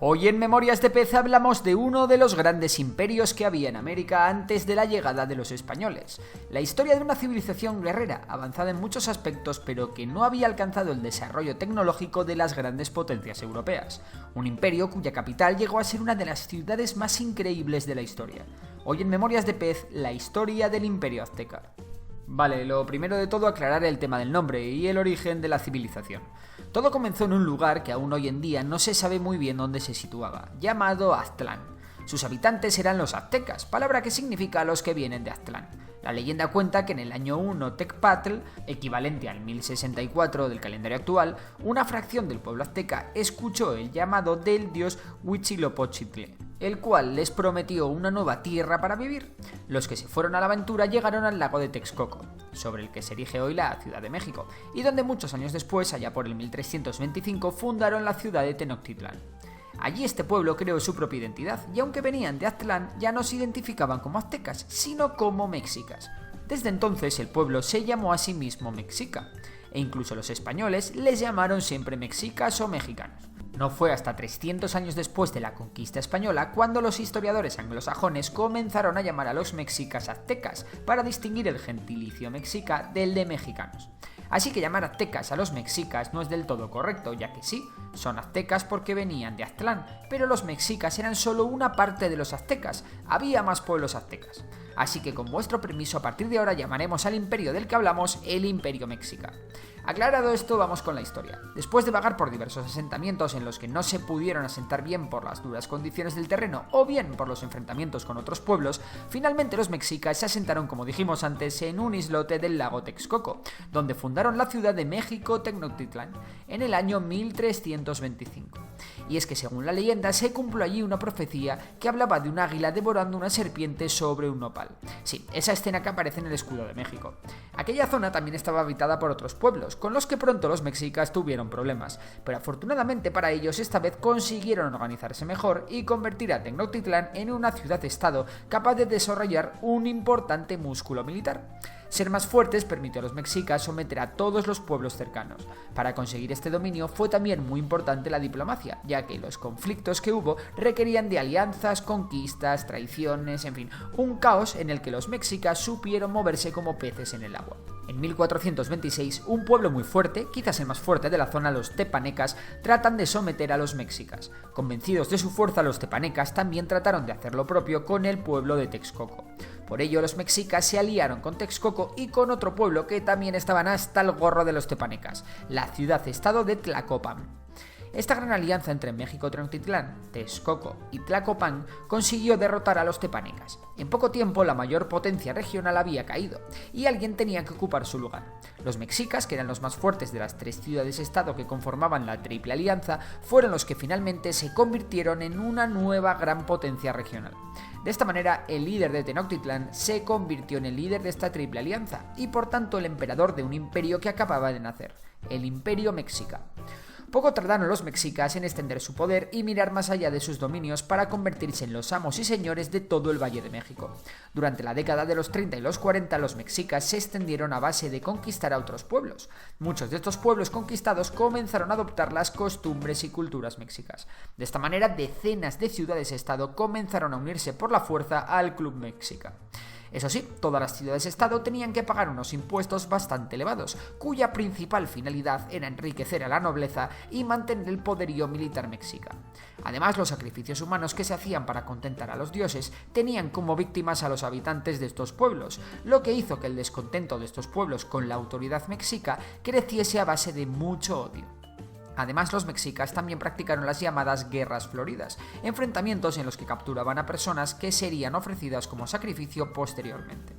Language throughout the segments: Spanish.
Hoy en Memorias de Pez hablamos de uno de los grandes imperios que había en América antes de la llegada de los españoles. La historia de una civilización guerrera, avanzada en muchos aspectos, pero que no había alcanzado el desarrollo tecnológico de las grandes potencias europeas. Un imperio cuya capital llegó a ser una de las ciudades más increíbles de la historia. Hoy en Memorias de Pez, la historia del Imperio Azteca. Vale, lo primero de todo aclarar el tema del nombre y el origen de la civilización. Todo comenzó en un lugar que aún hoy en día no se sabe muy bien dónde se situaba, llamado Aztlán. Sus habitantes eran los aztecas, palabra que significa los que vienen de Aztlán. La leyenda cuenta que en el año 1 Tecpatl, equivalente al 1064 del calendario actual, una fracción del pueblo azteca escuchó el llamado del dios Huitzilopochtli, el cual les prometió una nueva tierra para vivir. Los que se fueron a la aventura llegaron al lago de Texcoco, sobre el que se erige hoy la Ciudad de México, y donde muchos años después, allá por el 1325, fundaron la ciudad de Tenochtitlán. Allí este pueblo creó su propia identidad, y aunque venían de Aztlán, ya no se identificaban como aztecas, sino como mexicas. Desde entonces el pueblo se llamó a sí mismo Mexica, e incluso los españoles les llamaron siempre mexicas o mexicanos. No fue hasta 300 años después de la conquista española cuando los historiadores anglosajones comenzaron a llamar a los mexicas aztecas para distinguir el gentilicio mexica del de mexicanos. Así que llamar aztecas a los mexicas no es del todo correcto, ya que sí, son aztecas porque venían de Aztlán, pero los mexicas eran solo una parte de los aztecas, había más pueblos aztecas. Así que con vuestro permiso a partir de ahora llamaremos al imperio del que hablamos el Imperio Mexica. Aclarado esto, vamos con la historia. Después de vagar por diversos asentamientos en los que no se pudieron asentar bien por las duras condiciones del terreno o bien por los enfrentamientos con otros pueblos, finalmente los mexicas se asentaron, como dijimos antes, en un islote del lago Texcoco, donde fundaron la ciudad de México Tenochtitlán en el año 1325. Y es que según la leyenda se cumplió allí una profecía que hablaba de un águila devorando una serpiente sobre un nopal. Sí, esa escena que aparece en el escudo de México. Aquella zona también estaba habitada por otros pueblos, con los que pronto los mexicas tuvieron problemas, pero afortunadamente para ellos esta vez consiguieron organizarse mejor y convertir a Tenochtitlán en una ciudad-estado capaz de desarrollar un importante músculo militar. Ser más fuertes permitió a los mexicas someter a todos los pueblos cercanos. Para conseguir este dominio fue también muy importante la diplomacia, ya que los conflictos que hubo requerían de alianzas, conquistas, traiciones, en fin, un caos en el que los mexicas supieron moverse como peces en el agua. En 1426, un pueblo muy fuerte, quizás el más fuerte de la zona, los tepanecas, tratan de someter a los mexicas. Convencidos de su fuerza, los tepanecas también trataron de hacer lo propio con el pueblo de Texcoco. Por ello, los mexicas se aliaron con Texcoco y con otro pueblo que también estaban hasta el gorro de los tepanecas, la ciudad-estado de Tlacopan. Esta gran alianza entre México Tenochtitlán, Texcoco y Tlacopan consiguió derrotar a los tepanecas. En poco tiempo la mayor potencia regional había caído, y alguien tenía que ocupar su lugar. Los mexicas, que eran los más fuertes de las tres ciudades-estado que conformaban la Triple Alianza, fueron los que finalmente se convirtieron en una nueva gran potencia regional. De esta manera, el líder de Tenochtitlán se convirtió en el líder de esta Triple Alianza, y por tanto el emperador de un imperio que acababa de nacer, el Imperio Mexica. Poco tardaron los mexicas en extender su poder y mirar más allá de sus dominios para convertirse en los amos y señores de todo el Valle de México. Durante la década de los 30 y los 40, los mexicas se extendieron a base de conquistar a otros pueblos. Muchos de estos pueblos conquistados comenzaron a adoptar las costumbres y culturas mexicas. De esta manera, decenas de ciudades-estado comenzaron a unirse por la fuerza al Club Mexica. Eso sí, todas las ciudades-estado tenían que pagar unos impuestos bastante elevados, cuya principal finalidad era enriquecer a la nobleza y mantener el poderío militar mexica. Además, los sacrificios humanos que se hacían para contentar a los dioses tenían como víctimas a los habitantes de estos pueblos, lo que hizo que el descontento de estos pueblos con la autoridad mexica creciese a base de mucho odio. Además, los mexicas también practicaron las llamadas guerras floridas, enfrentamientos en los que capturaban a personas que serían ofrecidas como sacrificio posteriormente.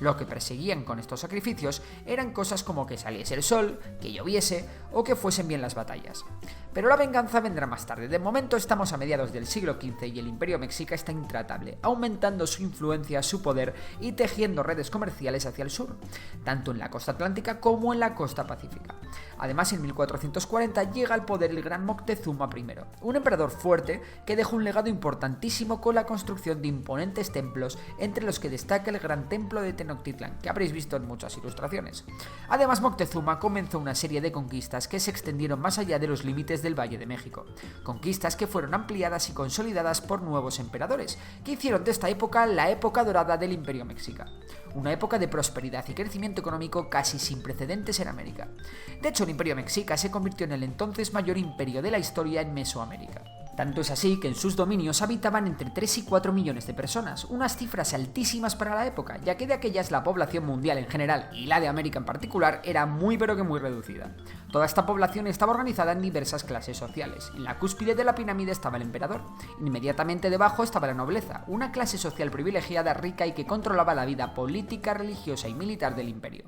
Lo que perseguían con estos sacrificios eran cosas como que saliese el sol, que lloviese o que fuesen bien las batallas. Pero la venganza vendrá más tarde. De momento estamos a mediados del siglo XV y el Imperio Mexica está intratable, aumentando su influencia, su poder y tejiendo redes comerciales hacia el sur, tanto en la costa atlántica como en la costa pacífica. Además, en 1440 llega al poder el gran Moctezuma I, un emperador fuerte que dejó un legado importantísimo con la construcción de imponentes templos, entre los que destaca el gran templo de Tenochtitlan. Tenochtitlan, que habréis visto en muchas ilustraciones. Además, Moctezuma comenzó una serie de conquistas que se extendieron más allá de los límites del Valle de México, conquistas que fueron ampliadas y consolidadas por nuevos emperadores, que hicieron de esta época la época dorada del Imperio Mexica, una época de prosperidad y crecimiento económico casi sin precedentes en América. De hecho, el Imperio Mexica se convirtió en el entonces mayor imperio de la historia en Mesoamérica. Tanto es así que en sus dominios habitaban entre 3 y 4 millones de personas, unas cifras altísimas para la época, ya que de aquellas la población mundial en general y la de América en particular era muy pero que muy reducida. Toda esta población estaba organizada en diversas clases sociales. En la cúspide de la pirámide estaba el emperador. Inmediatamente debajo estaba la nobleza, una clase social privilegiada, rica y que controlaba la vida política, religiosa y militar del imperio.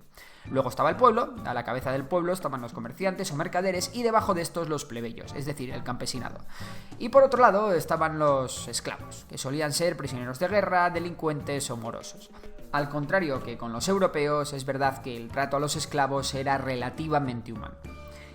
Luego estaba el pueblo, a la cabeza del pueblo estaban los comerciantes o mercaderes y debajo de estos los plebeyos, es decir, el campesinado. Y por otro lado estaban los esclavos, que solían ser prisioneros de guerra, delincuentes o morosos. Al contrario que con los europeos, es verdad que el trato a los esclavos era relativamente humano.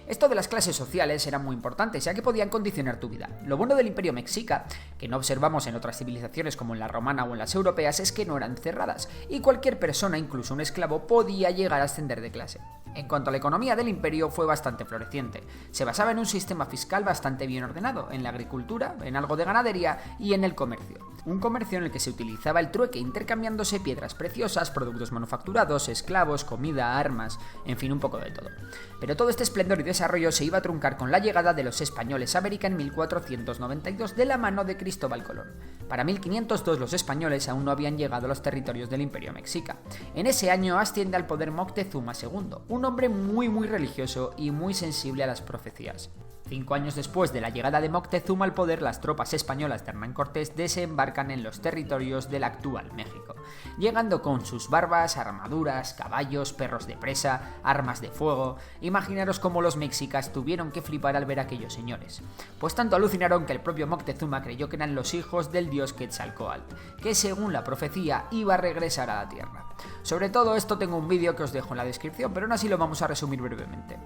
Esto de las clases sociales era muy importante, ya que podían condicionar tu vida. Lo bueno del Imperio Mexica, que no observamos en otras civilizaciones como en la romana o en las europeas, es que no eran cerradas, y cualquier persona, incluso un esclavo, podía llegar a ascender de clase. En cuanto a la economía del imperio, fue bastante floreciente. Se basaba en un sistema fiscal bastante bien ordenado, en la agricultura, en algo de ganadería y en el comercio. Un comercio en el que se utilizaba el trueque, intercambiándose piedras preciosas, productos manufacturados, esclavos, comida, armas, en fin, un poco de todo. Pero todo este esplendor y desarrollo se iba a truncar con la llegada de los españoles a América en 1492 de la mano de Cristóbal Colón. Para 1502 los españoles aún no habían llegado a los territorios del Imperio Mexica. En ese año asciende al poder Moctezuma II, un hombre muy religioso y muy sensible a las profecías. 5 años después de la llegada de Moctezuma al poder, las tropas españolas de Hernán Cortés desembarcan en los territorios del actual México, llegando con sus barbas, armaduras, caballos, perros de presa, armas de fuego. Imaginaros cómo los mexicas tuvieron que flipar al ver a aquellos señores, pues tanto alucinaron que el propio Moctezuma creyó que eran los hijos del dios Quetzalcóatl, que según la profecía iba a regresar a la tierra. Sobre todo esto tengo un vídeo que os dejo en la descripción, pero aún así lo vamos a resumir brevemente.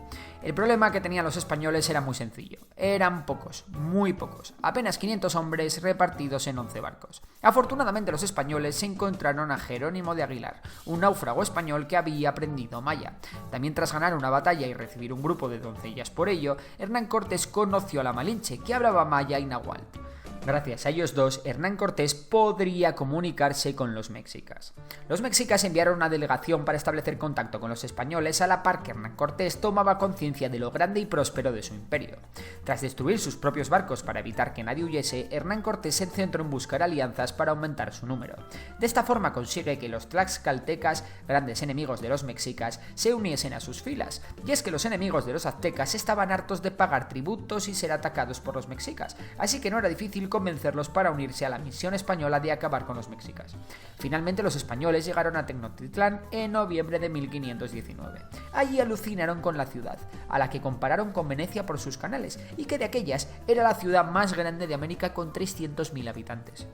El problema que tenían los españoles era muy sencillo. Eran pocos, muy pocos, apenas 500 hombres repartidos en 11 barcos. Afortunadamente los españoles se encontraron a Jerónimo de Aguilar, un náufrago español que había aprendido maya. También tras ganar una batalla y recibir un grupo de doncellas por ello, Hernán Cortés conoció a la Malinche, que hablaba maya y náhuatl. Gracias a ellos dos, Hernán Cortés podría comunicarse con los mexicas. Los mexicas enviaron una delegación para establecer contacto con los españoles a la par que Hernán Cortés tomaba conciencia de lo grande y próspero de su imperio. Tras destruir sus propios barcos para evitar que nadie huyese, Hernán Cortés se centró en buscar alianzas para aumentar su número. De esta forma consigue que los tlaxcaltecas, grandes enemigos de los mexicas, se uniesen a sus filas. Y es que los enemigos de los aztecas estaban hartos de pagar tributos y ser atacados por los mexicas, así que no era difícil convencerlos para unirse a la misión española de acabar con los mexicas. Finalmente los españoles llegaron a Tenochtitlán en noviembre de 1519. Allí alucinaron con la ciudad, a la que compararon con Venecia por sus canales, y que de aquellas era la ciudad más grande de América con 300.000 habitantes.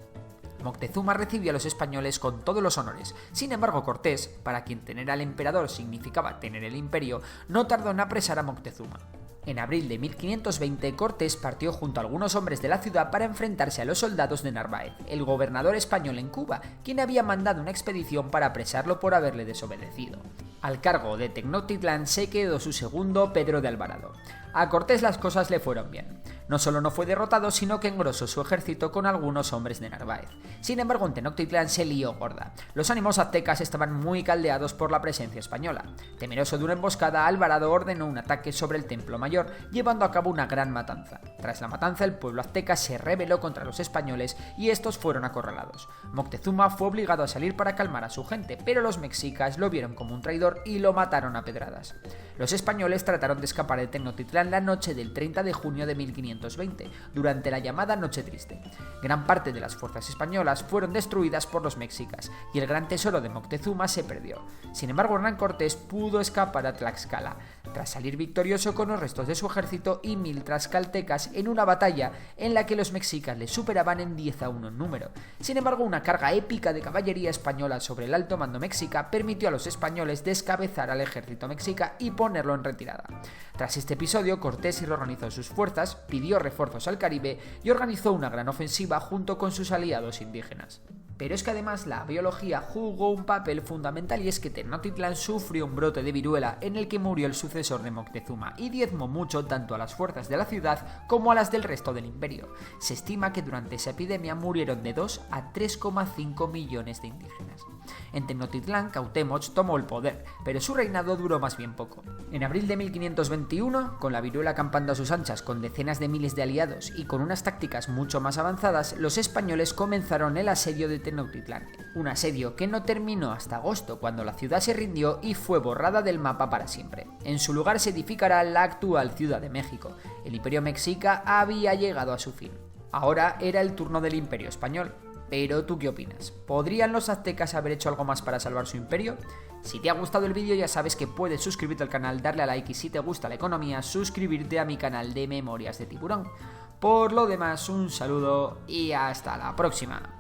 Moctezuma recibió a los españoles con todos los honores. Sin embargo, Cortés, para quien tener al emperador significaba tener el imperio, no tardó en apresar a Moctezuma. En abril de 1520, Cortés partió junto a algunos hombres de la ciudad para enfrentarse a los soldados de Narváez, el gobernador español en Cuba, quien había mandado una expedición para apresarlo por haberle desobedecido. Al cargo de Tenochtitlán se quedó su segundo, Pedro de Alvarado. A Cortés las cosas le fueron bien. No solo no fue derrotado, sino que engrosó su ejército con algunos hombres de Narváez. Sin embargo, en Tenochtitlán se lió gorda. Los ánimos aztecas estaban muy caldeados por la presencia española. Temeroso de una emboscada, Alvarado ordenó un ataque sobre el Templo Mayor, llevando a cabo una gran matanza. Tras la matanza, el pueblo azteca se rebeló contra los españoles y estos fueron acorralados. Moctezuma fue obligado a salir para calmar a su gente, pero los mexicas lo vieron como un traidor y lo mataron a pedradas. Los españoles trataron de escapar de Tenochtitlán la noche del 30 de junio de 1520, durante la llamada Noche Triste. Gran parte de las fuerzas españolas fueron destruidas por los mexicas y el gran tesoro de Moctezuma se perdió. Sin embargo, Hernán Cortés pudo escapar a Tlaxcala, tras salir victorioso con los restos de su ejército y 1000 tlaxcaltecas en una batalla en la que los mexicas le superaban en 10-1 en número. Sin embargo, una carga épica de caballería española sobre el alto mando mexica permitió a los españoles descabezar al ejército mexica y ponerlo en retirada. Tras este episodio, Cortés reorganizó sus fuerzas, pidió envió refuerzos al Caribe y organizó una gran ofensiva junto con sus aliados indígenas. Pero es que además la biología jugó un papel fundamental, y es que Tenochtitlan sufrió un brote de viruela en el que murió el sucesor de Moctezuma y diezmó mucho tanto a las fuerzas de la ciudad como a las del resto del imperio. Se estima que durante esa epidemia murieron de 2 a 3,5 millones de indígenas. En Tenochtitlan, Cuauhtémoc tomó el poder, pero su reinado duró más bien poco. En abril de 1521, con la viruela campando a sus anchas, con decenas de miles de aliados y con unas tácticas mucho más avanzadas, los españoles comenzaron el asedio de Tenochtitlan, un asedio que no terminó hasta agosto, cuando la ciudad se rindió y fue borrada del mapa para siempre. En su lugar se edificará la actual Ciudad de México. El Imperio Mexica había llegado a su fin. Ahora era el turno del Imperio Español. Pero ¿tú qué opinas? ¿Podrían los aztecas haber hecho algo más para salvar su imperio? Si te ha gustado el vídeo ya sabes que puedes suscribirte al canal, darle a like, y si te gusta la economía, suscribirte a mi canal de Memorias de Tiburón. Por lo demás, un saludo y hasta la próxima.